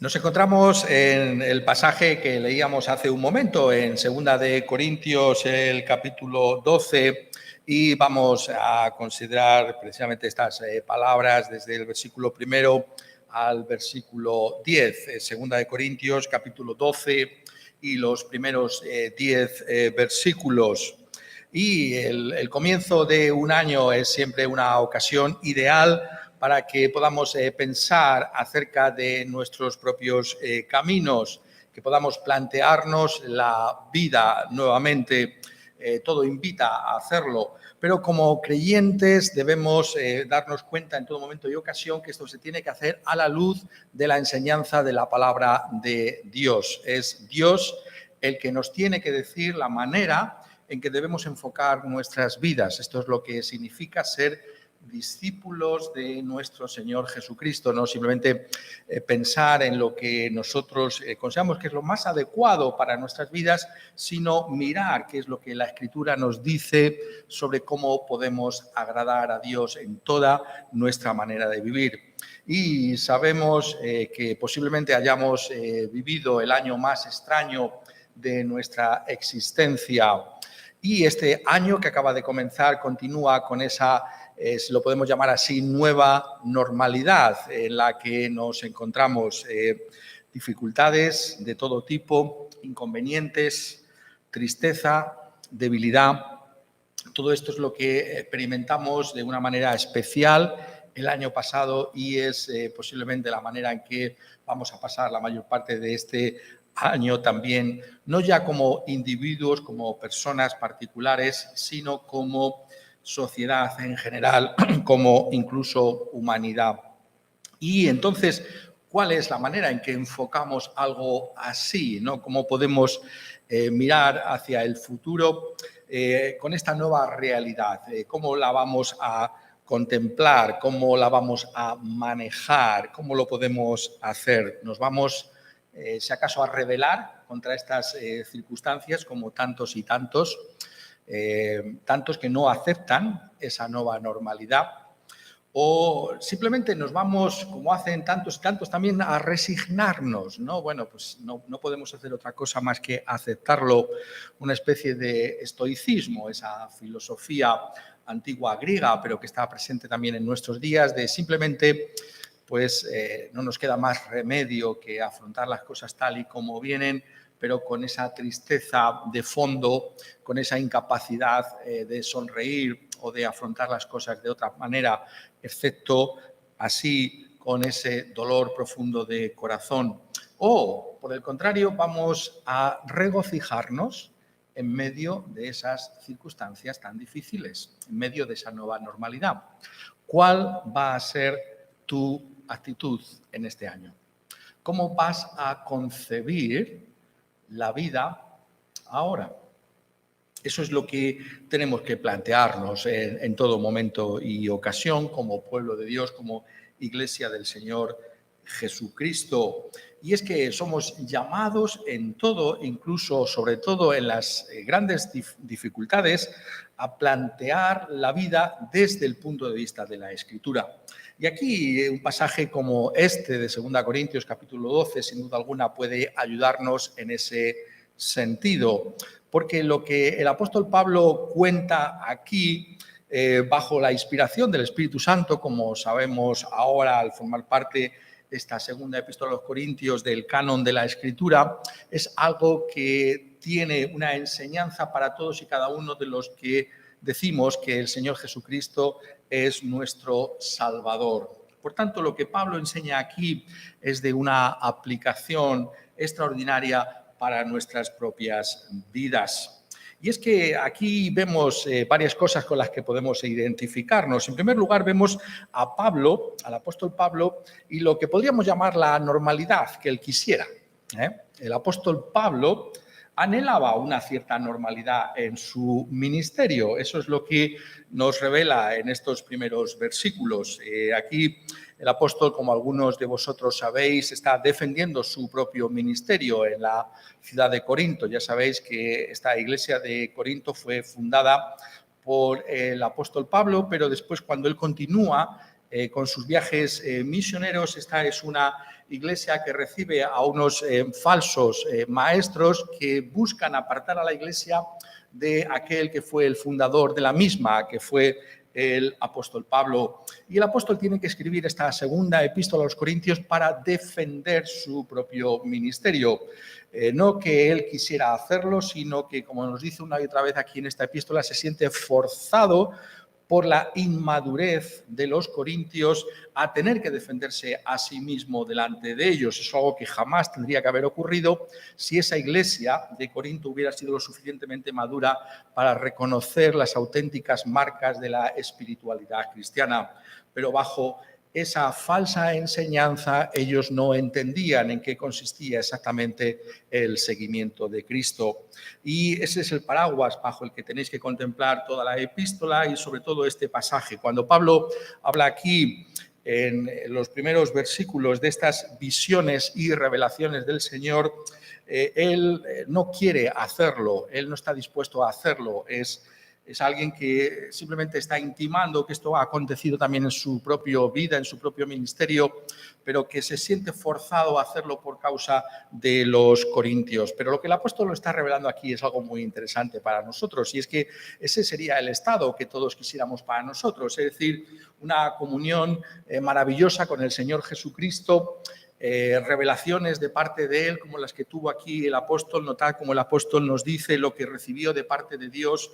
Nos encontramos en el pasaje que leíamos hace un momento, en 2 de Corintios, el capítulo 12, y vamos a considerar precisamente estas palabras desde el versículo 1 al versículo 10. 2 de Corintios, capítulo 12, y los primeros 10 versículos. Y el comienzo de un año es siempre una ocasión ideal para que podamos pensar acerca de nuestros propios caminos, que podamos plantearnos la vida nuevamente. Todo invita a hacerlo, pero como creyentes debemos darnos cuenta en todo momento y ocasión que esto se tiene que hacer a la luz de la enseñanza de la palabra de Dios. Es Dios el que nos tiene que decir la manera en que debemos enfocar nuestras vidas. Esto es lo que significa ser discípulos de nuestro Señor Jesucristo, no simplemente pensar en lo que nosotros consideramos que es lo más adecuado para nuestras vidas, sino mirar qué es lo que la Escritura nos dice sobre cómo podemos agradar a Dios en toda nuestra manera de vivir. Y sabemos que posiblemente hayamos vivido el año más extraño de nuestra existencia. Y este año que acaba de comenzar continúa con esa, si lo podemos llamar así, nueva normalidad en la que nos encontramos. Dificultades de todo tipo, inconvenientes, tristeza, debilidad. Todo esto es lo que experimentamos de una manera especial el año pasado y es posiblemente la manera en que vamos a pasar la mayor parte de este año también, no ya como individuos, como personas particulares, sino como sociedad en general, como incluso humanidad. Y entonces, ¿cuál es la manera en que enfocamos algo así, ¿no? ¿Cómo podemos mirar hacia el futuro con esta nueva realidad? ¿Cómo la vamos a contemplar? ¿Cómo la vamos a manejar? ¿Cómo lo podemos hacer? ¿Nos vamos si acaso a rebelar contra estas circunstancias como tantos y tantos, tantos que no aceptan esa nueva normalidad? O simplemente nos vamos, como hacen tantos y tantos, también a resignarnos, ¿no? Bueno, pues no podemos hacer otra cosa más que aceptarlo, una especie de estoicismo, esa filosofía antigua griega, pero que está presente también en nuestros días, de simplemente pues no nos queda más remedio que afrontar las cosas tal y como vienen, pero con esa tristeza de fondo, con esa incapacidad de sonreír o de afrontar las cosas de otra manera, excepto así con ese dolor profundo de corazón. O, por el contrario, vamos a regocijarnos en medio de esas circunstancias tan difíciles, en medio de esa nueva normalidad. ¿Cuál va a ser tu actitud en este año? ¿Cómo vas a concebir la vida ahora? Eso es lo que tenemos que plantearnos en todo momento y ocasión como pueblo de Dios, como Iglesia del Señor Jesucristo. Y es que somos llamados en todo, incluso sobre todo en las grandes dificultades, a plantear la vida desde el punto de vista de la Escritura. Y aquí un pasaje como este de 2 Corintios capítulo 12, sin duda alguna, puede ayudarnos en ese sentido, porque lo que el apóstol Pablo cuenta aquí, bajo la inspiración del Espíritu Santo, como sabemos ahora al formar parte de esta segunda epístola a los Corintios del canon de la Escritura, es algo que tiene una enseñanza para todos y cada uno de los que decimos que el Señor Jesucristo es nuestro Salvador. Por tanto, lo que Pablo enseña aquí es de una aplicación extraordinaria para nuestras propias vidas. Y es que aquí vemos varias cosas con las que podemos identificarnos. En primer lugar, vemos a Pablo, al apóstol Pablo, y lo que podríamos llamar la normalidad que él quisiera. El apóstol Pablo anhelaba una cierta normalidad en su ministerio. Eso es lo que nos revela en estos primeros versículos. Aquí el apóstol, como algunos de vosotros sabéis, está defendiendo su propio ministerio en la ciudad de Corinto. Ya sabéis que esta iglesia de Corinto fue fundada por el apóstol Pablo, pero después cuando él continúa con sus viajes misioneros. Esta es una iglesia que recibe a unos falsos maestros que buscan apartar a la iglesia de aquel que fue el fundador de la misma, que fue el apóstol Pablo. Y el apóstol tiene que escribir esta segunda epístola a los Corintios para defender su propio ministerio. No que él quisiera hacerlo, sino que, como nos dice una y otra vez aquí en esta epístola, se siente forzado por la inmadurez de los corintios a tener que defenderse a sí mismo delante de ellos. Es algo que jamás tendría que haber ocurrido si esa iglesia de Corinto hubiera sido lo suficientemente madura para reconocer las auténticas marcas de la espiritualidad cristiana. Pero bajo esa falsa enseñanza, ellos no entendían en qué consistía exactamente el seguimiento de Cristo. Y ese es el paraguas bajo el que tenéis que contemplar toda la epístola y sobre todo este pasaje. Cuando Pablo habla aquí en los primeros versículos de estas visiones y revelaciones del Señor, él no quiere hacerlo, él no está dispuesto a hacerlo, es alguien que simplemente está intimando que esto ha acontecido también en su propia vida, en su propio ministerio, pero que se siente forzado a hacerlo por causa de los corintios. Pero lo que el apóstol lo está revelando aquí es algo muy interesante para nosotros, y es que ese sería el estado que todos quisiéramos para nosotros, es decir, una comunión maravillosa con el Señor Jesucristo, revelaciones de parte de Él, como las que tuvo aquí el apóstol. Notad cómo el apóstol nos dice lo que recibió de parte de Dios,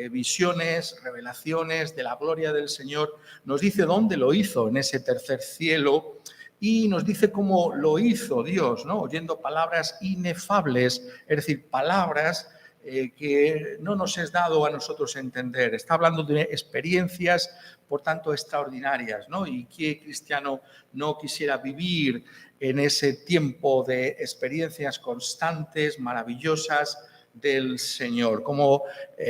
visiones, revelaciones de la gloria del Señor. Nos dice dónde lo hizo, en ese tercer cielo, y nos dice cómo lo hizo Dios, ¿no? Oyendo palabras inefables, es decir, palabras que no nos es dado a nosotros entender. Está hablando de experiencias, por tanto, extraordinarias, ¿no? Y qué cristiano no quisiera vivir en ese tiempo de experiencias constantes, maravillosas del Señor. Como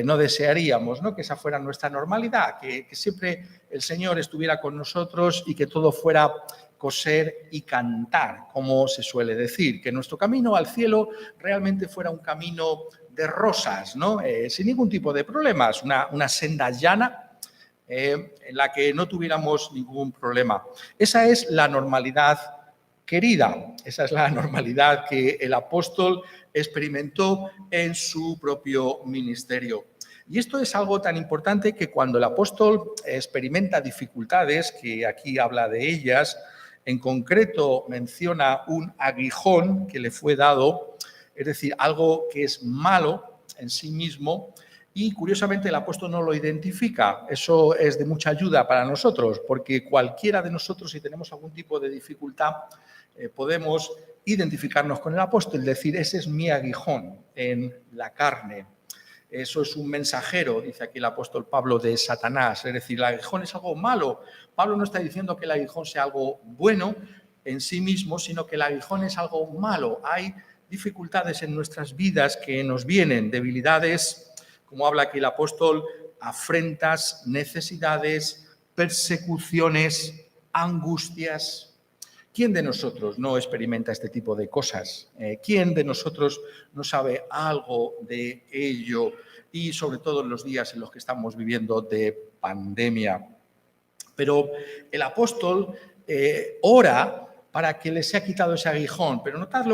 no desearíamos, ¿no?, que esa fuera nuestra normalidad, que siempre el Señor estuviera con nosotros y que todo fuera coser y cantar, como se suele decir, que nuestro camino al cielo realmente fuera un camino de rosas, ¿no? Sin ningún tipo de problemas, una senda llana en la que no tuviéramos ningún problema. Esa es la normalidad querida, esa es la normalidad que el apóstol experimentó en su propio ministerio. Y esto es algo tan importante que cuando el apóstol experimenta dificultades, que aquí habla de ellas, en concreto menciona un aguijón que le fue dado, es decir, algo que es malo en sí mismo, y curiosamente el apóstol no lo identifica. Eso es de mucha ayuda para nosotros, porque cualquiera de nosotros, si tenemos algún tipo de dificultad, podemos identificarnos con el apóstol, decir, ese es mi aguijón en la carne. Eso es un mensajero, dice aquí el apóstol Pablo, de Satanás. Es decir, el aguijón es algo malo. Pablo no está diciendo que el aguijón sea algo bueno en sí mismo, sino que el aguijón es algo malo. Hay dificultades en nuestras vidas que nos vienen, debilidades, como habla aquí el apóstol, afrentas, necesidades, persecuciones, angustias. ¿Quién de nosotros no experimenta este tipo de cosas? ¿Quién de nosotros no sabe algo de ello? Y sobre todo en los días en los que estamos viviendo de pandemia. Pero el apóstol ora para que le sea quitado ese aguijón. Pero notad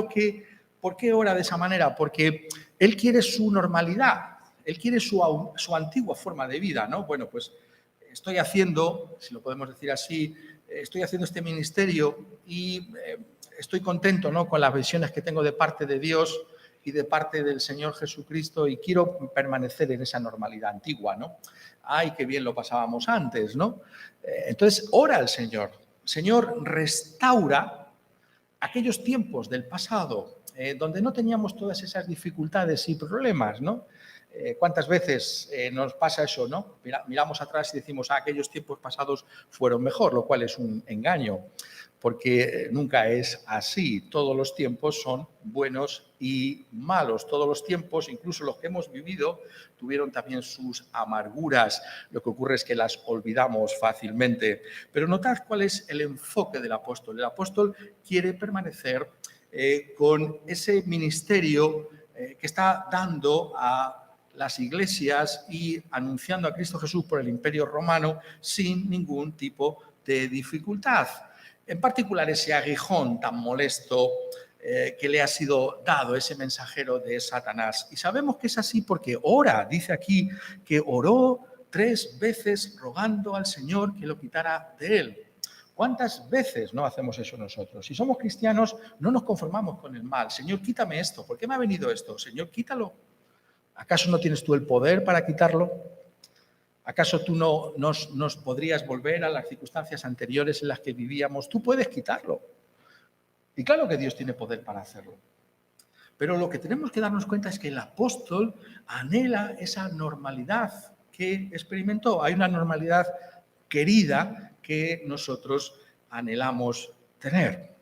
¿por qué ora de esa manera? Porque él quiere su normalidad, él quiere su antigua forma de vida, ¿no? Bueno, pues estoy haciendo, si lo podemos decir así, estoy haciendo este ministerio y estoy contento, ¿no?, con las visiones que tengo de parte de Dios y de parte del Señor Jesucristo, y quiero permanecer en esa normalidad antigua, ¿no? Ay, qué bien lo pasábamos antes, ¿no? Entonces, ora al Señor. Señor, restaura aquellos tiempos del pasado donde no teníamos todas esas dificultades y problemas, ¿no? ¿Cuántas veces nos pasa eso, no? Miramos atrás y decimos, aquellos tiempos pasados fueron mejor, lo cual es un engaño, porque nunca es así. Todos los tiempos son buenos y malos. Todos los tiempos, incluso los que hemos vivido, tuvieron también sus amarguras. Lo que ocurre es que las olvidamos fácilmente. Pero notad cuál es el enfoque del apóstol. El apóstol quiere permanecer con ese ministerio que está dando a las iglesias y anunciando a Cristo Jesús por el Imperio Romano sin ningún tipo de dificultad. En particular ese aguijón tan molesto que le ha sido dado, ese mensajero de Satanás. Y sabemos que es así porque ora, dice aquí, que oró 3 veces rogando al Señor que lo quitara de él. ¿Cuántas veces no hacemos eso nosotros? Si somos cristianos, no nos conformamos con el mal. Señor, quítame esto. ¿Por qué me ha venido esto? Señor, quítalo. ¿Acaso no tienes tú el poder para quitarlo? ¿Acaso tú no nos podrías volver a las circunstancias anteriores en las que vivíamos? Tú puedes quitarlo. Y claro que Dios tiene poder para hacerlo. Pero lo que tenemos que darnos cuenta es que el apóstol anhela esa normalidad que experimentó. Hay una normalidad querida que nosotros anhelamos tener.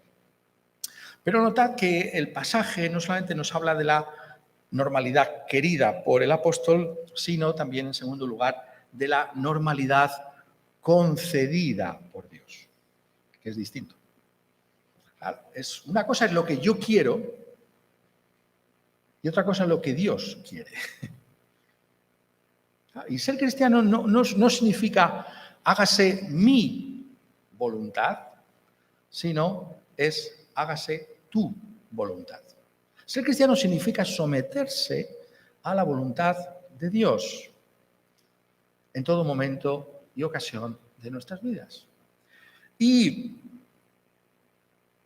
Pero notad que el pasaje no solamente nos habla de la normalidad querida por el apóstol, sino también, en segundo lugar, de la normalidad concedida por Dios, que es distinto. Claro, una cosa es lo que yo quiero y otra cosa es lo que Dios quiere. Y ser cristiano no significa hágase mi voluntad, sino es hágase tu voluntad. Ser cristiano significa someterse a la voluntad de Dios en todo momento y ocasión de nuestras vidas. Y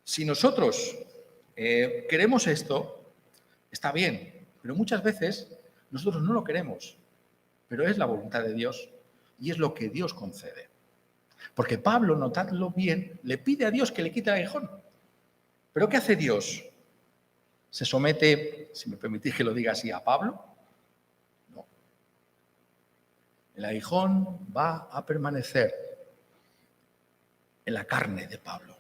si nosotros queremos esto, está bien, pero muchas veces nosotros no lo queremos, pero es la voluntad de Dios y es lo que Dios concede. Porque Pablo, notadlo bien, le pide a Dios que le quite el aguijón. ¿Pero qué hace Dios? ¿Se somete, si me permitís que lo diga así, a Pablo? No. El aguijón va a permanecer en la carne de Pablo.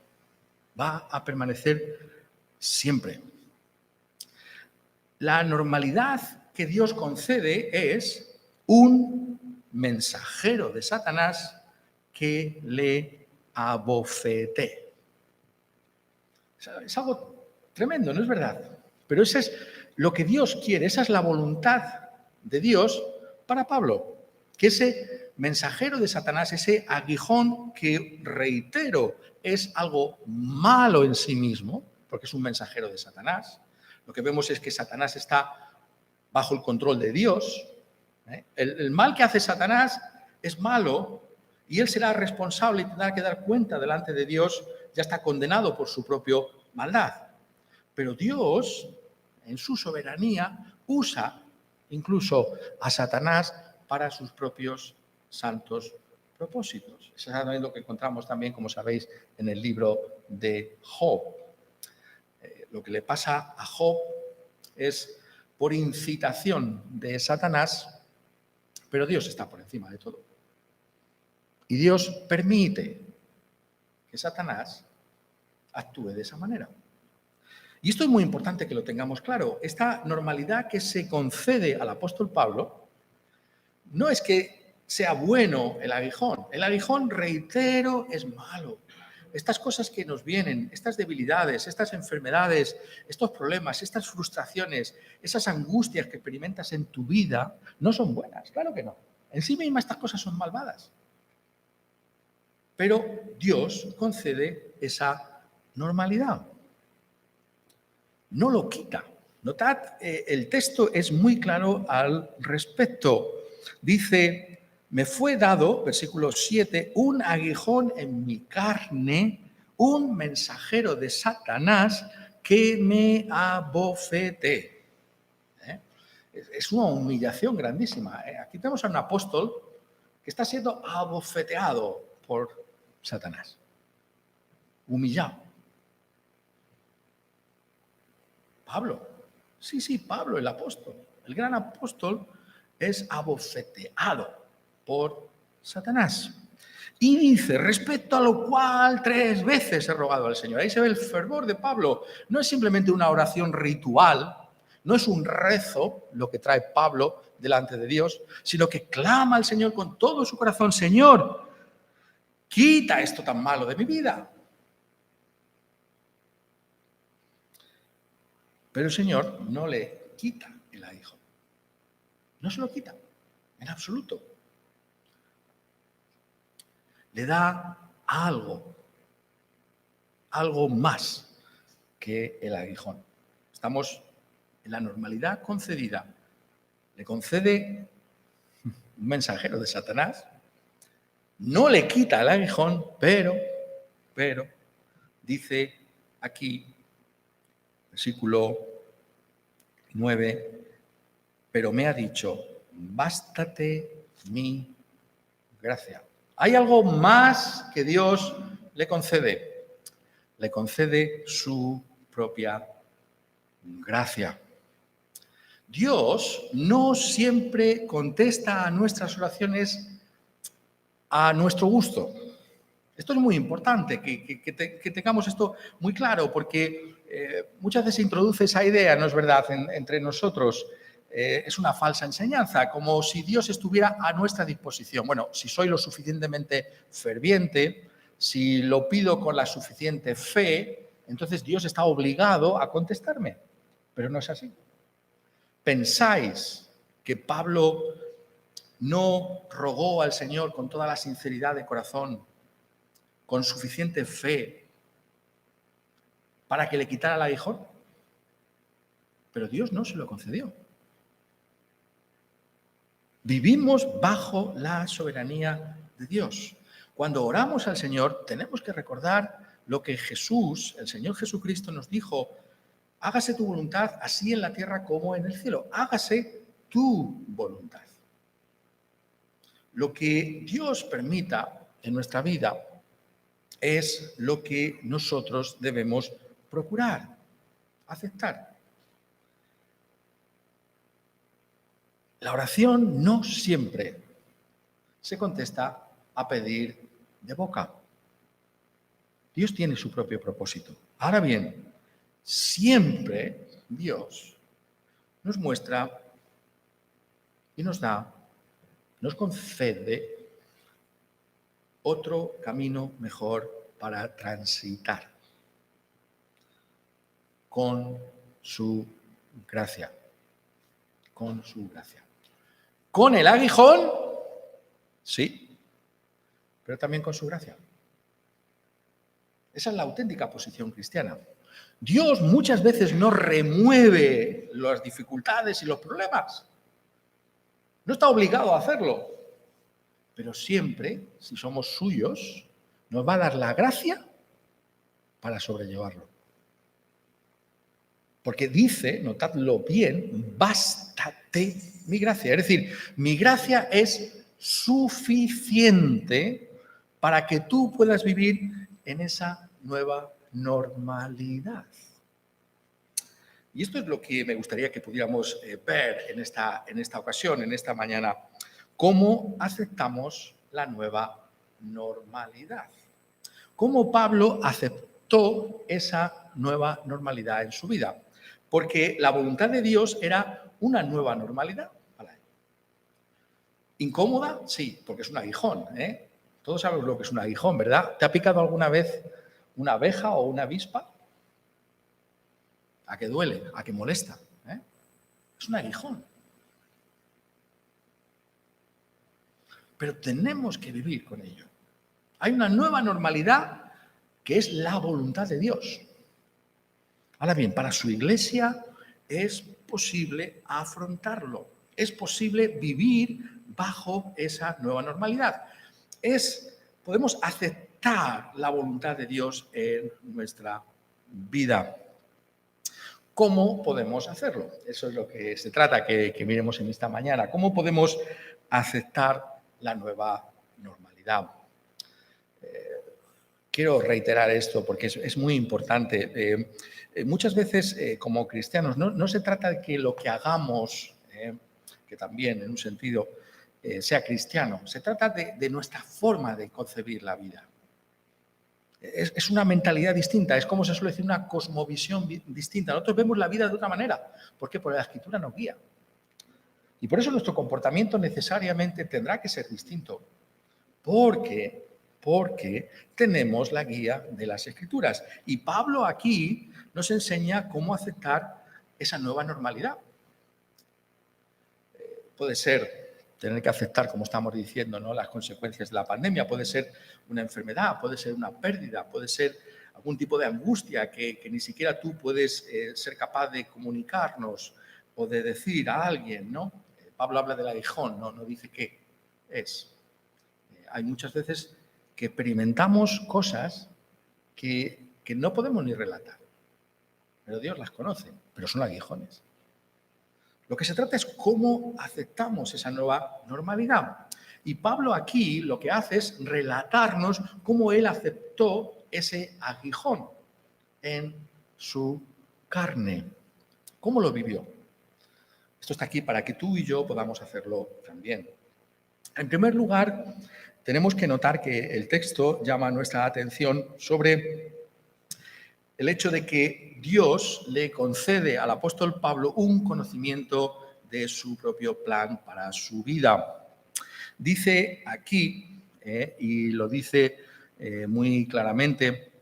Va a permanecer siempre. La normalidad que Dios concede es un mensajero de Satanás que le abofetee. Es algo tremendo, ¿no es verdad? Pero eso es lo que Dios quiere, esa es la voluntad de Dios para Pablo. Que ese mensajero de Satanás, ese aguijón que, reitero, es algo malo en sí mismo, porque es un mensajero de Satanás. Lo que vemos es que Satanás está bajo el control de Dios. El mal que hace Satanás es malo y él será responsable y tendrá que dar cuenta delante de Dios, ya está condenado por su propia maldad. Pero Dios, en su soberanía, usa incluso a Satanás para sus propios santos propósitos. Eso es lo que encontramos también, como sabéis, en el libro de Job. Lo que le pasa a Job es por incitación de Satanás, pero Dios está por encima de todo. Y Dios permite que Satanás actúe de esa manera. Y esto es muy importante que lo tengamos claro. Esta normalidad que se concede al apóstol Pablo no es que sea bueno el aguijón. El aguijón, reitero, es malo. Estas cosas que nos vienen, estas debilidades, estas enfermedades, estos problemas, estas frustraciones, esas angustias que experimentas en tu vida, no son buenas, claro que no. En sí mismas estas cosas son malvadas. Pero Dios concede esa normalidad. No lo quita. Notad, el texto es muy claro al respecto. Dice, me fue dado, versículo 7, un aguijón en mi carne, un mensajero de Satanás que me abofeté. Es una humillación grandísima. Aquí tenemos a un apóstol que está siendo abofeteado por Satanás. Humillado. Pablo. Sí, Pablo, el apóstol. El gran apóstol es abofeteado por Satanás. Y dice, respecto a lo cual 3 veces he rogado al Señor. Ahí se ve el fervor de Pablo. No es simplemente una oración ritual, no es un rezo lo que trae Pablo delante de Dios, sino que clama al Señor con todo su corazón, Señor, quita esto tan malo de mi vida. Pero el Señor no le quita el aguijón. No se lo quita, en absoluto. Le da algo más que el aguijón. Estamos en la normalidad concedida. Le concede un mensajero de Satanás, no le quita el aguijón, pero, dice aquí, versículo 9, pero me ha dicho, bástate mi gracia. Hay algo más que Dios le concede. Le concede su propia gracia. Dios no siempre contesta a nuestras oraciones a nuestro gusto. Esto es muy importante, que tengamos esto muy claro, porque muchas veces se introduce esa idea, ¿no es verdad?, entre nosotros. Es una falsa enseñanza, como si Dios estuviera a nuestra disposición. Bueno, si soy lo suficientemente ferviente, si lo pido con la suficiente fe, entonces Dios está obligado a contestarme. Pero no es así. ¿Pensáis que Pablo no rogó al Señor con toda la sinceridad de corazón, con suficiente fe, para que le quitara el aguijón? Pero Dios no se lo concedió. Vivimos bajo la soberanía de Dios. Cuando oramos al Señor, tenemos que recordar lo que Jesús, el Señor Jesucristo, nos dijo: hágase tu voluntad así en la tierra como en el cielo. Hágase tu voluntad. Lo que Dios permita en nuestra vida es lo que nosotros debemos procurar, aceptar. La oración no siempre se contesta a pedir de boca. Dios tiene su propio propósito. Ahora bien, siempre Dios nos muestra y nos da, nos concede otro camino mejor para transitar con su gracia. Con su gracia. Con el aguijón, sí, pero también con su gracia. Esa es la auténtica posición cristiana. Dios muchas veces no remueve las dificultades y los problemas. No está obligado a hacerlo. Pero siempre, si somos suyos, nos va a dar la gracia para sobrellevarlo. Porque dice, notadlo bien, bástate mi gracia. Es decir, mi gracia es suficiente para que tú puedas vivir en esa nueva normalidad. Y esto es lo que me gustaría que pudiéramos ver en esta ocasión, en esta mañana. ¿Cómo aceptamos la nueva normalidad? ¿Cómo Pablo aceptó esa nueva normalidad en su vida? Porque la voluntad de Dios era una nueva normalidad para él. ¿Incómoda? Sí, porque es un aguijón, ¿eh? Todos sabemos lo que es un aguijón, ¿verdad? ¿Te ha picado alguna vez una abeja o una avispa? ¿A qué duele? ¿A qué molesta? ¿Eh? Es un aguijón. Pero tenemos que vivir con ello. Hay una nueva normalidad que es la voluntad de Dios. Ahora bien, para su iglesia es posible afrontarlo, es posible vivir bajo esa nueva normalidad. Podemos aceptar la voluntad de Dios en nuestra vida. ¿Cómo podemos hacerlo? Eso es lo que se trata que miremos en esta mañana. ¿Cómo podemos aceptar la nueva normalidad? Quiero reiterar esto porque es muy importante. Muchas veces, como cristianos, no se trata de que lo que hagamos, que también en un sentido sea cristiano, se trata de nuestra forma de concebir la vida. Es una mentalidad distinta, es como se suele decir, una cosmovisión distinta. Nosotros vemos la vida de otra manera. ¿Por qué? Porque la Escritura nos guía. Y por eso nuestro comportamiento necesariamente tendrá que ser distinto. Porque tenemos la guía de las Escrituras. Y Pablo aquí nos enseña cómo aceptar esa nueva normalidad. Puede ser tener que aceptar, como estamos diciendo, ¿no?, las consecuencias de la pandemia. Puede ser una enfermedad, puede ser una pérdida, puede ser algún tipo de angustia que ni siquiera tú puedes ser capaz de comunicarnos o de decir a alguien, ¿no? Pablo habla del aguijón, no dice qué es. Hay muchas veces que experimentamos cosas que no podemos ni relatar, pero Dios las conoce, pero son aguijones. Lo que se trata es cómo aceptamos esa nueva normalidad. Y Pablo aquí lo que hace es relatarnos cómo él aceptó ese aguijón en su carne. ¿Cómo lo vivió? Esto está aquí para que tú y yo podamos hacerlo también. En primer lugar, tenemos que notar que el texto llama nuestra atención sobre el hecho de que Dios le concede al apóstol Pablo un conocimiento de su propio plan para su vida. Dice aquí, y lo dice muy claramente,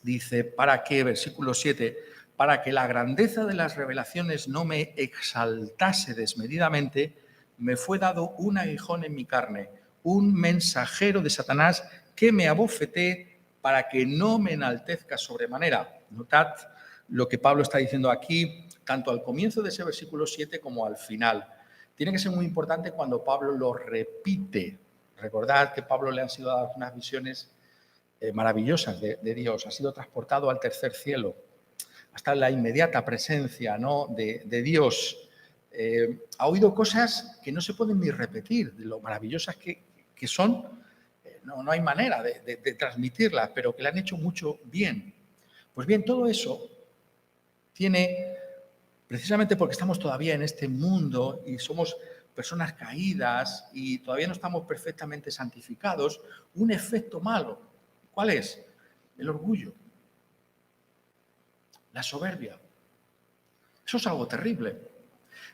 dice, para que, versículo 7, para que la grandeza de las revelaciones no me exaltase desmedidamente, me fue dado un aguijón en mi carne, un mensajero de Satanás que me abofeté para que no me enaltezca sobremanera. Notad lo que Pablo está diciendo aquí, tanto al comienzo de ese versículo 7 como al final. Tiene que ser muy importante cuando Pablo lo repite. Recordad que a Pablo le han sido dadas unas visiones maravillosas de Dios. Ha sido transportado al tercer cielo, hasta la inmediata presencia, ¿no?, de Dios. Ha oído cosas que no se pueden ni repetir, de lo maravillosas que son. No hay manera de transmitirlas, pero que le han hecho mucho bien. Pues bien, todo eso tiene, precisamente porque estamos todavía en este mundo y somos personas caídas y todavía no estamos perfectamente santificados, un efecto malo. ¿Cuál es? El orgullo, la soberbia. Eso es algo terrible.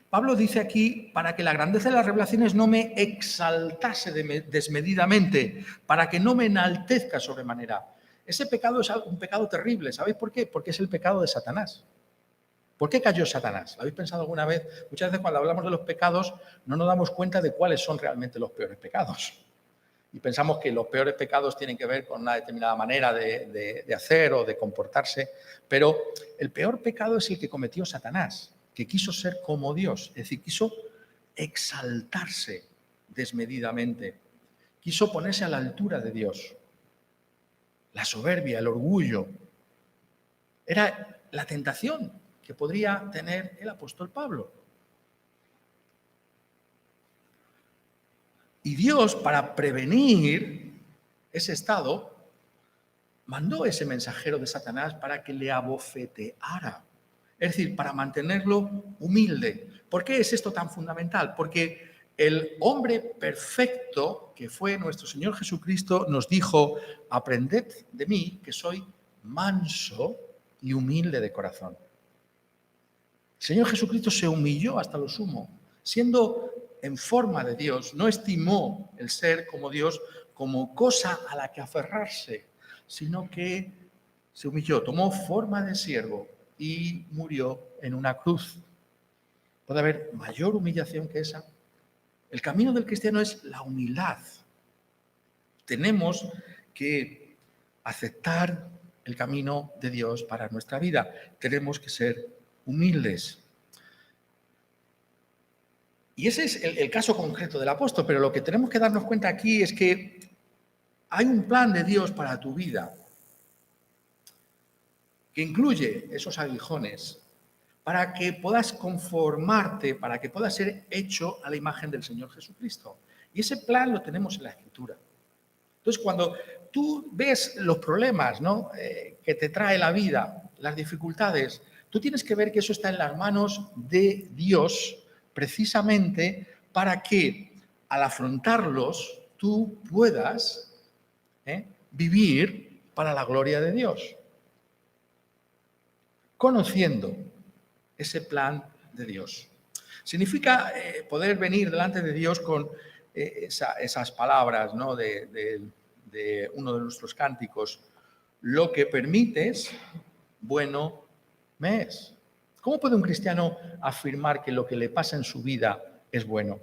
Pablo dice aquí, para que la grandeza de las revelaciones no me exaltase desmedidamente, para que no me enaltezca sobremanera. Ese pecado es un pecado terrible. ¿Sabéis por qué? Porque es el pecado de Satanás. ¿Por qué cayó Satanás? ¿Lo habéis pensado alguna vez? Muchas veces cuando hablamos de los pecados no nos damos cuenta de cuáles son realmente los peores pecados. Y pensamos que los peores pecados tienen que ver con una determinada manera de hacer o de comportarse, pero el peor pecado es el que cometió Satanás, que quiso ser como Dios, es decir, quiso exaltarse desmedidamente, quiso ponerse a la altura de Dios. La soberbia, el orgullo, era la tentación que podría tener el apóstol Pablo. Y Dios, para prevenir ese estado, mandó ese mensajero de Satanás para que le abofeteara. Es decir, para mantenerlo humilde. ¿Por qué es esto tan fundamental? Porque el hombre perfecto, que fue nuestro Señor Jesucristo, nos dijo, aprended de mí, que soy manso y humilde de corazón. El Señor Jesucristo se humilló hasta lo sumo, siendo en forma de Dios, no estimó el ser como Dios como cosa a la que aferrarse, sino que se humilló, tomó forma de siervo y murió en una cruz. ¿Puede haber mayor humillación que esa? El camino del cristiano es la humildad. Tenemos que aceptar el camino de Dios para nuestra vida. Tenemos que ser humildes. Y ese es el caso concreto del apóstol, pero lo que tenemos que darnos cuenta aquí es que hay un plan de Dios para tu vida que incluye esos aguijones para que puedas conformarte, para que puedas ser hecho a la imagen del Señor Jesucristo. Y ese plan lo tenemos en la Escritura. Entonces, cuando tú ves los problemas, ¿no?, que te trae la vida, las dificultades, tú tienes que ver que eso está en las manos de Dios, precisamente para que al afrontarlos tú puedas vivir para la gloria de Dios, conociendo ese plan de Dios. Significa poder venir delante de Dios con esas palabras, ¿no?, de uno de nuestros cánticos. Lo que permites, bueno me es. ¿Cómo puede un cristiano afirmar que lo que le pasa en su vida es bueno?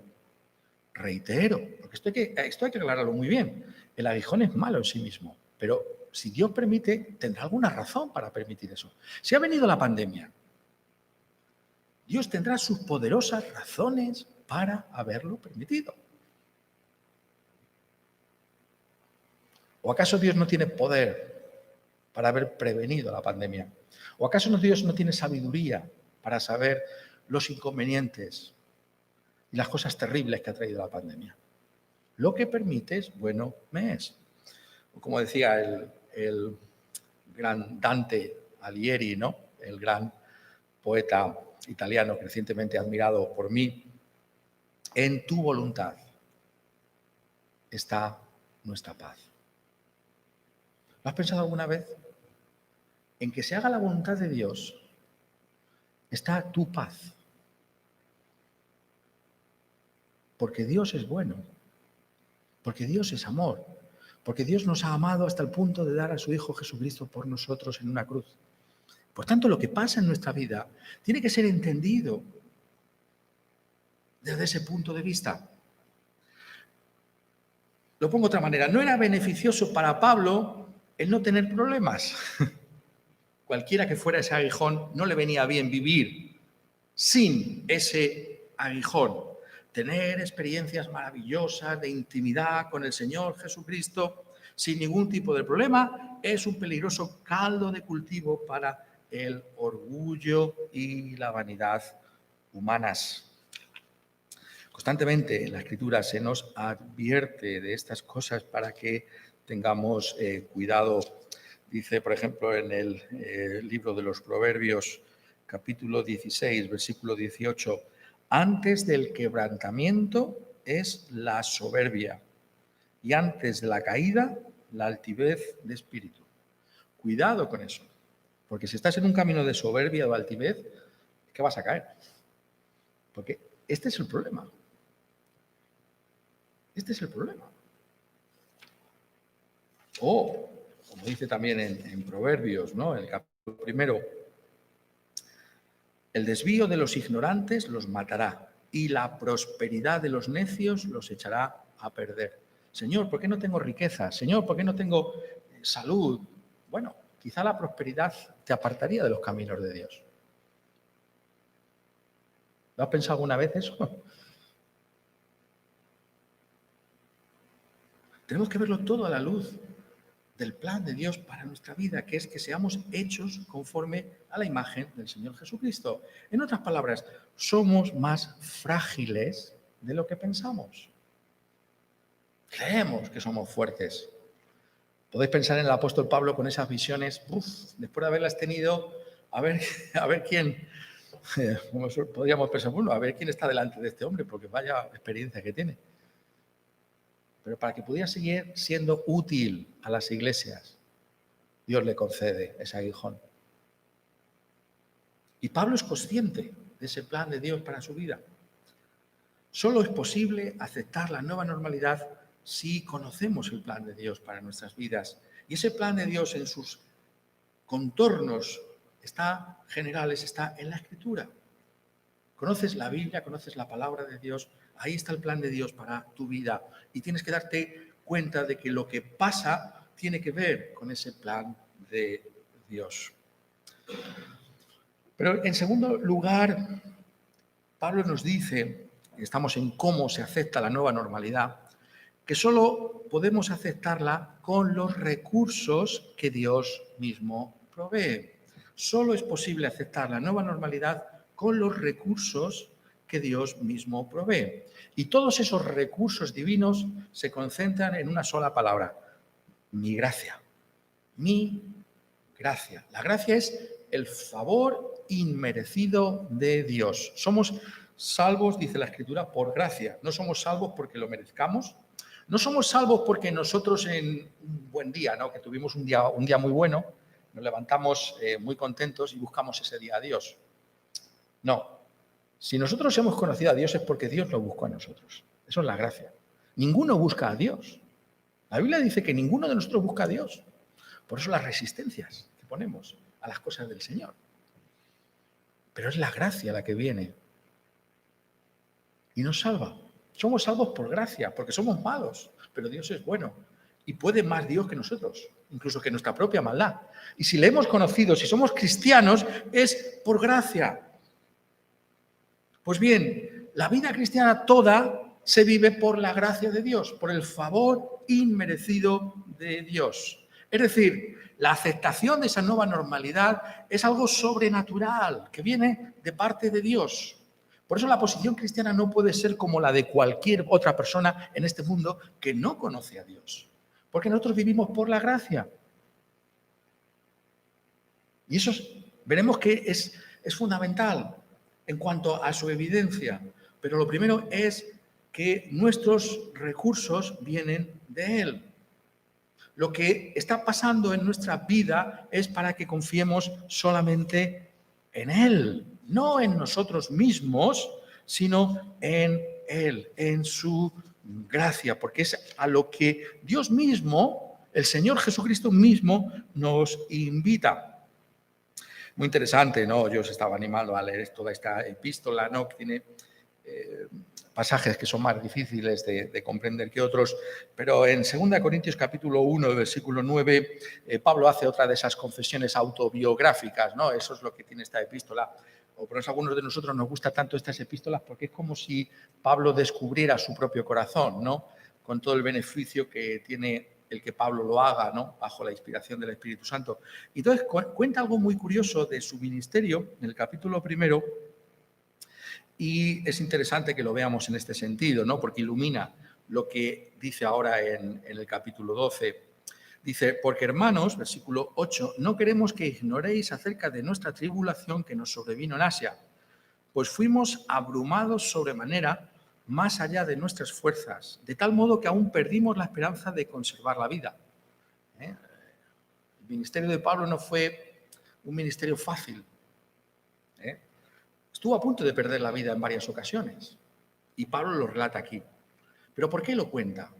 reitero, porque esto hay que aclararlo muy bien, el aguijón es malo en sí mismo, pero si Dios permite, tendrá alguna razón para permitir eso. Si ha venido la pandemia, Dios tendrá sus poderosas razones para haberlo permitido. ¿O acaso Dios no tiene poder para haber prevenido la pandemia? ¿O acaso Dios no tiene sabiduría para saber los inconvenientes y las cosas terribles que ha traído la pandemia? Lo que permite es bueno me es. Como decía el gran Dante Alighieri, ¿no? El gran poeta italiano recientemente admirado por mí, en tu voluntad está nuestra paz. ¿Lo has pensado alguna vez? En que se haga la voluntad de Dios está tu paz. Porque Dios es bueno, porque Dios es amor, porque Dios nos ha amado hasta el punto de dar a su Hijo Jesucristo por nosotros en una cruz. Por tanto, lo que pasa en nuestra vida tiene que ser entendido desde ese punto de vista. Lo pongo de otra manera, no era beneficioso para Pablo el no tener problemas. Cualquiera que fuera ese aguijón, no le venía bien vivir sin ese aguijón. Tener experiencias maravillosas de intimidad con el Señor Jesucristo sin ningún tipo de problema es un peligroso caldo de cultivo para el orgullo y la vanidad humanas. Constantemente en la Escritura se nos advierte de estas cosas para que tengamos cuidado. Dice, por ejemplo, en el libro de los Proverbios, capítulo 16, versículo 18, antes del quebrantamiento es la soberbia y antes de la caída la altivez de espíritu. Cuidado con eso, porque si estás en un camino de soberbia o altivez, ¿qué vas a caer? Porque este es el problema. Este es el problema. O, como dice también en Proverbios, ¿no? En el capítulo primero, el desvío de los ignorantes los matará y la prosperidad de los necios los echará a perder. Señor, ¿por qué no tengo riqueza? Señor, ¿por qué no tengo salud? Bueno, quizá la prosperidad te apartaría de los caminos de Dios. ¿Lo has pensado alguna vez eso? Tenemos que verlo todo a la luz del plan de Dios para nuestra vida, que es que seamos hechos conforme a la imagen del Señor Jesucristo. En otras palabras, somos más frágiles de lo que pensamos. Creemos que somos fuertes. Podéis pensar en el apóstol Pablo con esas visiones, después de haberlas tenido, a ver quién, podríamos pensar, bueno, a ver quién está delante de este hombre, porque vaya experiencia que tiene. Pero para que pudiera seguir siendo útil a las iglesias, Dios le concede ese aguijón. Y Pablo es consciente de ese plan de Dios para su vida. Solo es posible aceptar la nueva normalidad si conocemos el plan de Dios para nuestras vidas. Y ese plan de Dios en sus contornos generales está en la Escritura. Conoces la Biblia, conoces la palabra de Dios, ahí está el plan de Dios para tu vida. Y tienes que darte cuenta de que lo que pasa tiene que ver con ese plan de Dios. Pero en segundo lugar, Pablo nos dice, estamos en cómo se acepta la nueva normalidad, que solo podemos aceptarla con los recursos que Dios mismo provee. Solo es posible aceptar la nueva normalidad con los recursos que Dios mismo provee. Y todos esos recursos divinos se concentran en una sola palabra: mi gracia. Mi gracia. La gracia es el favor inmerecido de Dios. Somos salvos, dice la Escritura, por gracia. No somos salvos porque lo merezcamos. No somos salvos porque nosotros en un buen día, ¿no? Que tuvimos un día muy bueno, nos levantamos muy contentos y buscamos ese día a Dios. No. Si nosotros hemos conocido a Dios es porque Dios lo buscó a nosotros. Eso es la gracia. Ninguno busca a Dios. La Biblia dice que ninguno de nosotros busca a Dios. Por eso las resistencias que ponemos a las cosas del Señor. Pero es la gracia la que viene y nos salva. Somos salvos por gracia, porque somos malos, pero Dios es bueno. Y puede más Dios que nosotros, incluso que nuestra propia maldad. Y si le hemos conocido, si somos cristianos, es por gracia. Pues bien, la vida cristiana toda se vive por la gracia de Dios, por el favor inmerecido de Dios. Es decir, la aceptación de esa nueva normalidad es algo sobrenatural, que viene de parte de Dios. Por eso la posición cristiana no puede ser como la de cualquier otra persona en este mundo que no conoce a Dios. Porque nosotros vivimos por la gracia. Y eso veremos que es fundamental en cuanto a su evidencia. Pero lo primero es que nuestros recursos vienen de Él. Lo que está pasando en nuestra vida es para que confiemos solamente en Él, no en nosotros mismos, sino en Él, en su gracia, porque es a lo que Dios mismo, el Señor Jesucristo mismo, nos invita. Muy interesante, ¿no? Yo os estaba animando a leer toda esta epístola, ¿no? Que tiene pasajes que son más difíciles de comprender que otros, pero en 2 Corintios capítulo 1, versículo 9, Pablo hace otra de esas confesiones autobiográficas, ¿no? Eso es lo que tiene esta epístola. O por eso a algunos de nosotros nos gusta tanto estas epístolas porque es como si Pablo descubriera su propio corazón, ¿no? Con todo el beneficio que tiene el que Pablo lo haga, ¿no? Bajo la inspiración del Espíritu Santo. Y entonces cuenta algo muy curioso de su ministerio en el capítulo 1, y es interesante que lo veamos en este sentido, ¿no? Porque ilumina lo que dice ahora en el capítulo 12. Dice, porque hermanos, versículo 8, no queremos que ignoréis acerca de nuestra tribulación que nos sobrevino en Asia, pues fuimos abrumados sobremanera más allá de nuestras fuerzas, de tal modo que aún perdimos la esperanza de conservar la vida. El ministerio de Pablo no fue un ministerio fácil. Estuvo a punto de perder la vida en varias ocasiones. Y Pablo lo relata aquí. ¿Pero por qué lo cuenta?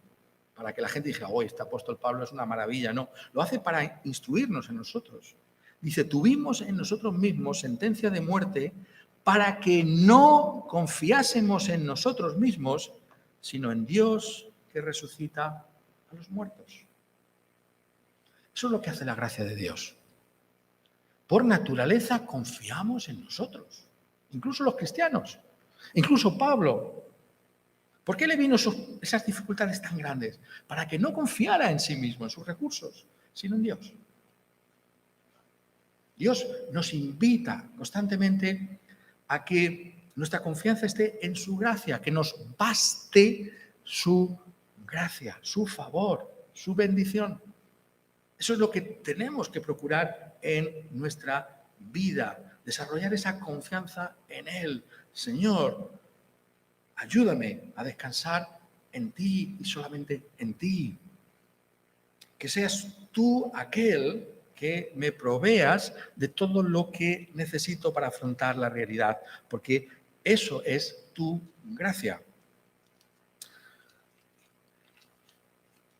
Para que la gente diga, oh, este apóstol Pablo es una maravilla. No, lo hace para instruirnos en nosotros. Dice, tuvimos en nosotros mismos sentencia de muerte para que no confiásemos en nosotros mismos, sino en Dios que resucita a los muertos. Eso es lo que hace la gracia de Dios. Por naturaleza confiamos en nosotros. Incluso los cristianos, incluso Pablo. ¿Por qué le vino esas dificultades tan grandes? Para que no confiara en sí mismo, en sus recursos, sino en Dios. Dios nos invita constantemente a que nuestra confianza esté en su gracia, que nos baste su gracia, su favor, su bendición. Eso es lo que tenemos que procurar en nuestra vida. Desarrollar esa confianza en Él. Señor, ayúdame a descansar en ti y solamente en ti. Que seas tú aquel que me proveas de todo lo que necesito para afrontar la realidad, porque eso es tu gracia.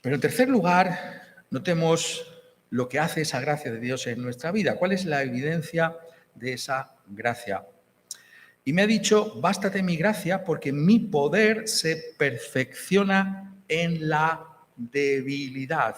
Pero en tercer lugar, notemos lo que hace esa gracia de Dios en nuestra vida. ¿Cuál es la evidencia de esa gracia? Y me ha dicho, bástate mi gracia porque mi poder se perfecciona en la debilidad.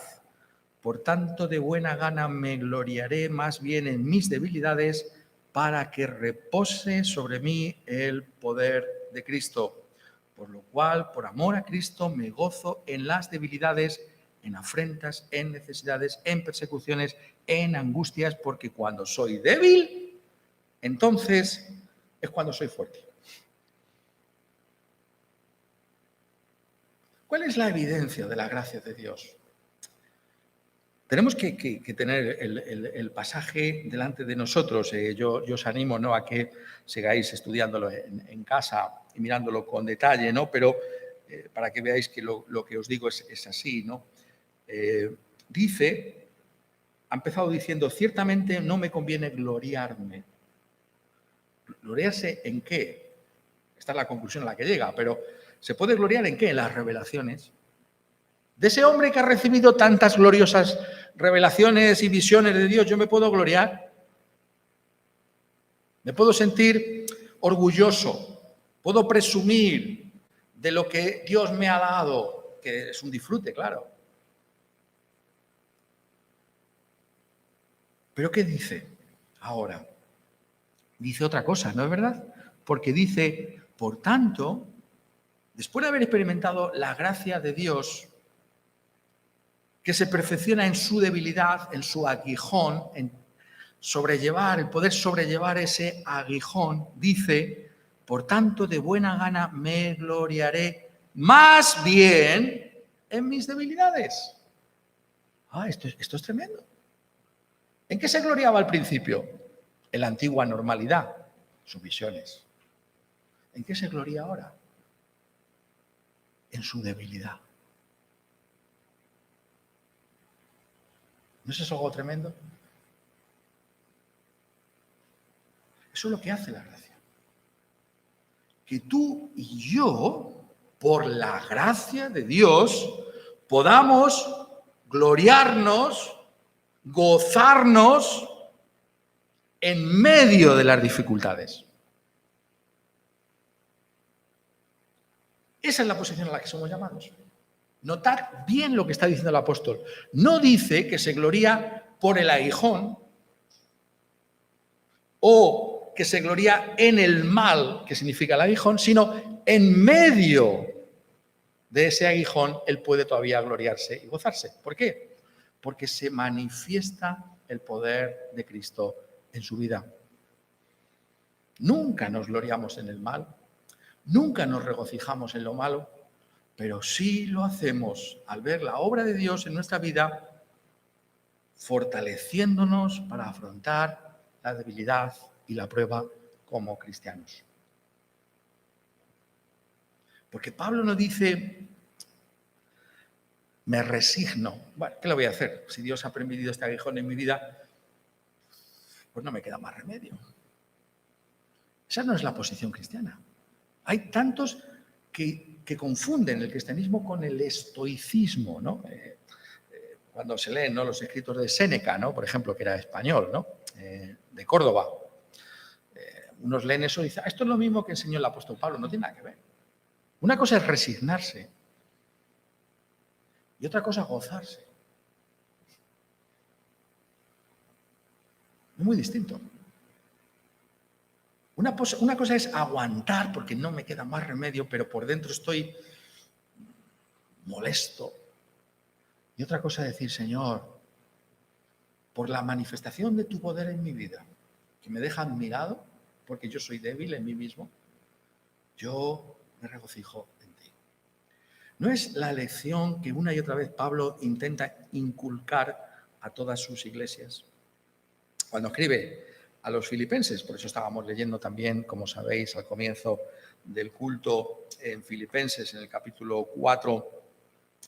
Por tanto, de buena gana me gloriaré más bien en mis debilidades para que repose sobre mí el poder de Cristo. Por lo cual, por amor a Cristo, me gozo en las debilidades, en afrentas, en necesidades, en persecuciones, en angustias, porque cuando soy débil, entonces es cuando soy fuerte. ¿Cuál es la evidencia de la gracia de Dios? Tenemos que tener el pasaje delante de nosotros. Yo os animo, ¿no?, a que sigáis estudiándolo en casa y mirándolo con detalle, ¿no? Pero para que veáis que lo que os digo es así, ¿no? Ha empezado diciendo, ciertamente no me conviene gloriarme. ¿Gloriarse en qué? Esta es la conclusión a la que llega, pero ¿se puede gloriar en qué? En las revelaciones. De ese hombre que ha recibido tantas gloriosas revelaciones y visiones de Dios, ¿yo me puedo gloriar? ¿Me puedo sentir orgulloso? ¿Puedo presumir de lo que Dios me ha dado, que es un disfrute, claro. ¿Pero qué dice ahora? Dice otra cosa, ¿no es verdad? Porque dice, por tanto, después de haber experimentado la gracia de Dios, que se perfecciona en su debilidad, en su aguijón, en sobrellevar, el poder sobrellevar ese aguijón, dice, por tanto, de buena gana me gloriaré más bien en mis debilidades. Esto es tremendo. ¿En qué se gloriaba al principio? En la antigua normalidad, sus visiones. ¿En qué se gloria ahora? En su debilidad. ¿No es eso algo tremendo? Eso es lo que hace la gracia. Que tú y yo, por la gracia de Dios, podamos gloriarnos, gozarnos en medio de las dificultades. Esa es la posición a la que somos llamados. Notad bien lo que está diciendo el apóstol. No dice que se gloria por el aguijón o que se gloria en el mal, que significa el aguijón, sino en medio de ese aguijón él puede todavía gloriarse y gozarse. ¿Por qué? Porque se manifiesta el poder de Cristo en su vida. Nunca nos gloriamos en el mal, nunca nos regocijamos en lo malo, pero sí lo hacemos al ver la obra de Dios en nuestra vida, fortaleciéndonos para afrontar la debilidad y la prueba como cristianos. Porque Pablo no dice, me resigno. Bueno, ¿qué le voy a hacer? Si Dios ha permitido este aguijón en mi vida, pues no me queda más remedio. Esa no es la posición cristiana. Hay tantos que confunden el cristianismo con el estoicismo, ¿no? Cuando se leen, ¿no?, los escritos de Séneca, ¿no?, por ejemplo, que era español, ¿no?, de Córdoba. Unos leen eso y dicen, esto es lo mismo que enseñó el apóstol Pablo, no tiene nada que ver. Una cosa es resignarse y otra cosa es gozarse. Es muy distinto. Una cosa es aguantar porque no me queda más remedio, pero por dentro estoy molesto. Y otra cosa es decir, Señor, por la manifestación de tu poder en mi vida, que me deja admirado, porque yo soy débil en mí mismo, yo me regocijo en ti. No es la lección que una y otra vez Pablo intenta inculcar a todas sus iglesias. Cuando escribe a los filipenses, por eso estábamos leyendo también, como sabéis, al comienzo del culto en Filipenses, en el capítulo 4,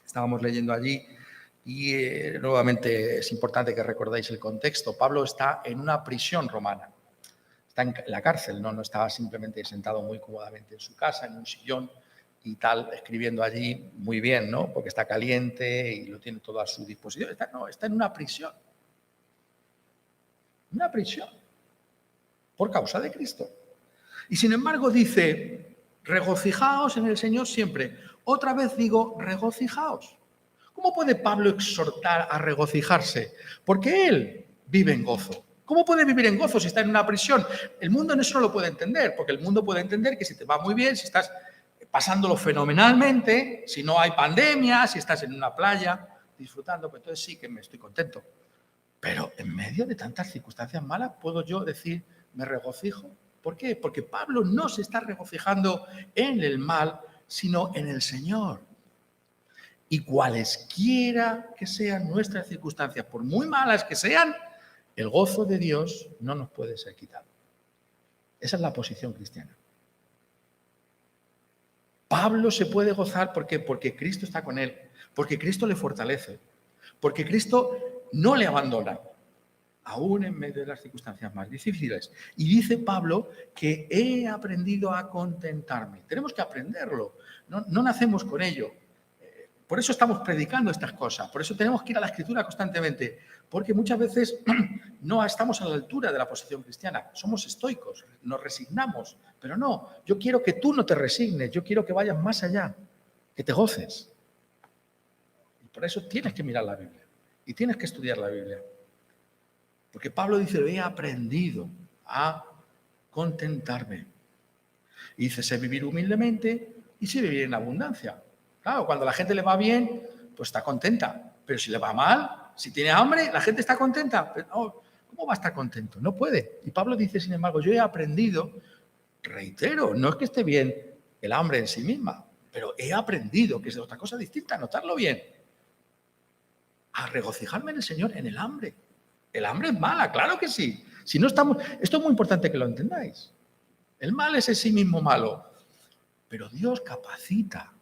estábamos leyendo allí, y nuevamente es importante que recordéis el contexto. Pablo está en una prisión romana, está en la cárcel, no está simplemente sentado muy cómodamente en su casa, en un sillón y tal, escribiendo allí muy bien, ¿no?, porque está caliente y lo tiene todo a su disposición. Está en una prisión. Una prisión. Por causa de Cristo. Y sin embargo dice, regocijaos en el Señor siempre. Otra vez digo, regocijaos. ¿Cómo puede Pablo exhortar a regocijarse? Porque él vive en gozo. ¿Cómo puede vivir en gozo si está en una prisión? El mundo en eso no lo puede entender, porque el mundo puede entender que si te va muy bien, si estás pasándolo fenomenalmente, si no hay pandemia, si estás en una playa disfrutando, pues entonces sí que me estoy contento. Pero en medio de tantas circunstancias malas, ¿puedo yo decir, me regocijo? ¿Por qué? Porque Pablo no se está regocijando en el mal, sino en el Señor. Y cualesquiera que sean nuestras circunstancias, por muy malas que sean, el gozo de Dios no nos puede ser quitado. Esa es la posición cristiana. Pablo se puede gozar, ¿por qué? Porque Cristo está con él, porque Cristo le fortalece, porque Cristo no le abandona, aún en medio de las circunstancias más difíciles. Y dice Pablo que he aprendido a contentarme. Tenemos que aprenderlo, no nacemos con ello. Por eso estamos predicando estas cosas, por eso tenemos que ir a la Escritura constantemente, porque muchas veces no estamos a la altura de la posición cristiana, somos estoicos, nos resignamos, pero no, yo quiero que tú no te resignes, yo quiero que vayas más allá, que te goces. Y por eso tienes que mirar la Biblia y tienes que estudiar la Biblia. Porque Pablo dice, he aprendido a contentarme. Y dice, sé vivir humildemente y sé vivir en abundancia. Claro, cuando a la gente le va bien, pues está contenta. Pero si le va mal, si tiene hambre, la gente está contenta. Pero no, ¿cómo va a estar contento? No puede. Y Pablo dice, sin embargo, yo he aprendido, reitero, no es que esté bien el hambre en sí misma, pero he aprendido, que es otra cosa distinta, notarlo bien, a regocijarme en el Señor en el hambre. El hambre es mala, claro que sí. Si no estamos, esto es muy importante que lo entendáis. El mal es en sí mismo malo, pero Dios capacita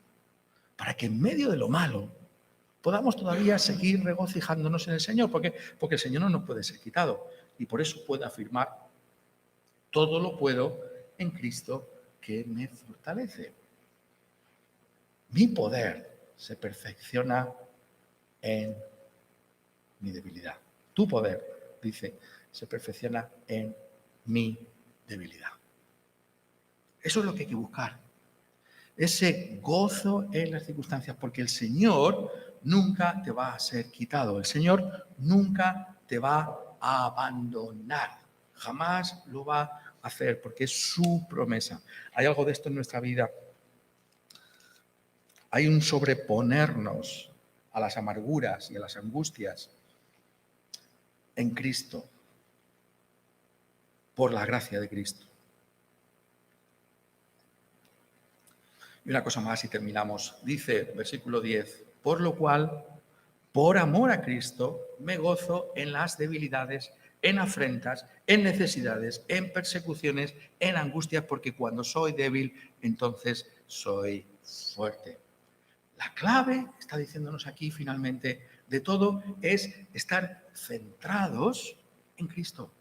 para que en medio de lo malo podamos todavía seguir regocijándonos en el Señor, porque el Señor no nos puede ser quitado. Y por eso puede afirmar, todo lo puedo en Cristo que me fortalece. Mi poder se perfecciona en mi debilidad. Tu poder, dice, se perfecciona en mi debilidad. Eso es lo que hay que buscar. Ese gozo en las circunstancias, porque el Señor nunca te va a ser quitado. El Señor nunca te va a abandonar. Jamás lo va a hacer, porque es su promesa. Hay algo de esto en nuestra vida. Hay un sobreponernos a las amarguras y a las angustias en Cristo, por la gracia de Cristo. Y una cosa más y terminamos. Dice, versículo 10, por lo cual, por amor a Cristo, me gozo en las debilidades, en afrentas, en necesidades, en persecuciones, en angustias, porque cuando soy débil, entonces soy fuerte. La clave, está diciéndonos aquí finalmente, de todo es estar centrados en Cristo.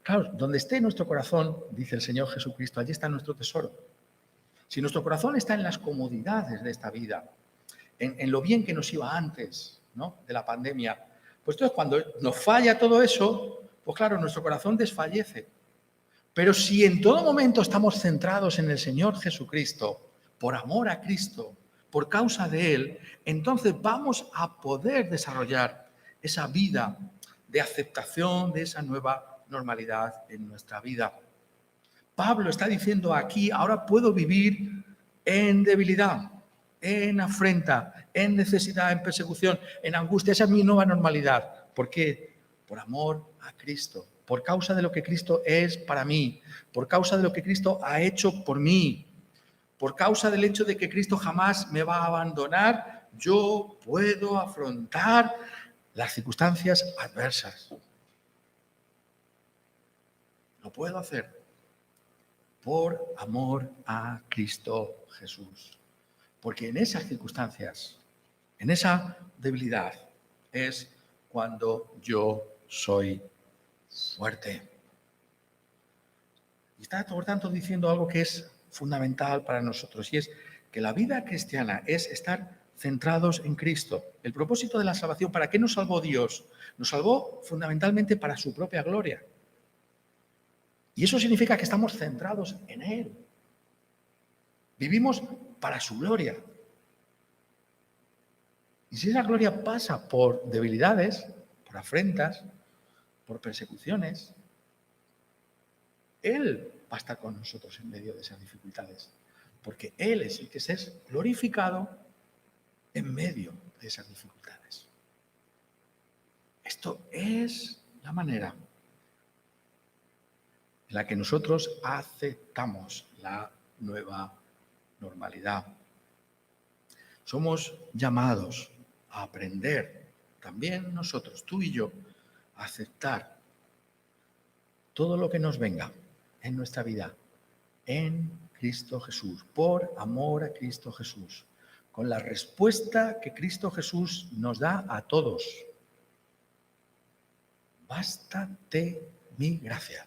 Claro, donde esté nuestro corazón, dice el Señor Jesucristo, allí está nuestro tesoro. Si nuestro corazón está en las comodidades de esta vida, en lo bien que nos iba antes, ¿no?, de la pandemia, pues entonces cuando nos falla todo eso, pues claro, nuestro corazón desfallece. Pero si en todo momento estamos centrados en el Señor Jesucristo, por amor a Cristo, por causa de Él, entonces vamos a poder desarrollar esa vida de aceptación de esa nueva normalidad en nuestra vida. Pablo está diciendo aquí, ahora puedo vivir en debilidad, en afrenta, en necesidad, en persecución, en angustia. Esa es mi nueva normalidad. ¿Por qué? Por amor a Cristo, por causa de lo que Cristo es para mí, por causa de lo que Cristo ha hecho por mí, por causa del hecho de que Cristo jamás me va a abandonar, yo puedo afrontar las circunstancias adversas. Lo puedo hacer por amor a Cristo Jesús. Porque en esas circunstancias, en esa debilidad, es cuando yo soy fuerte. Y está, por tanto, diciendo algo que es fundamental para nosotros, y es que la vida cristiana es estar centrados en Cristo. El propósito de la salvación, ¿para qué nos salvó Dios? Nos salvó fundamentalmente para su propia gloria. Y eso significa que estamos centrados en Él. Vivimos para su gloria. Y si esa gloria pasa por debilidades, por afrentas, por persecuciones, Él va a estar con nosotros en medio de esas dificultades. Porque Él es el que se es glorificado en medio de esas dificultades. Esto es la manera en la que nosotros aceptamos la nueva normalidad. Somos llamados a aprender, también nosotros, tú y yo, a aceptar todo lo que nos venga en nuestra vida en Cristo Jesús, por amor a Cristo Jesús, con la respuesta que Cristo Jesús nos da a todos. Bástate mi gracia.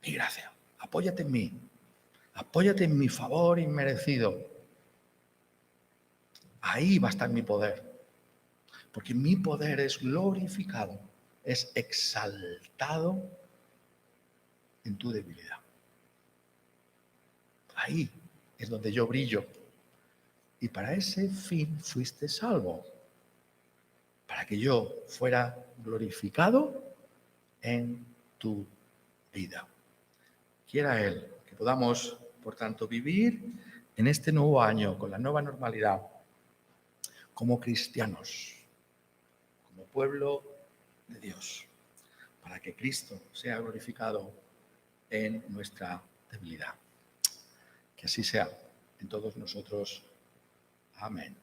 Mi gracia. Apóyate en mí. Apóyate en mi favor inmerecido. Ahí va a estar mi poder. Porque mi poder es glorificado, es exaltado en tu debilidad. Ahí es donde yo brillo. Y para ese fin fuiste salvo. Para que yo fuera glorificado en tu vida. Quiera Él que podamos, por tanto, vivir en este nuevo año con la nueva normalidad como cristianos, como pueblo de Dios, para que Cristo sea glorificado en nuestra debilidad. Que así sea en todos nosotros. Amén.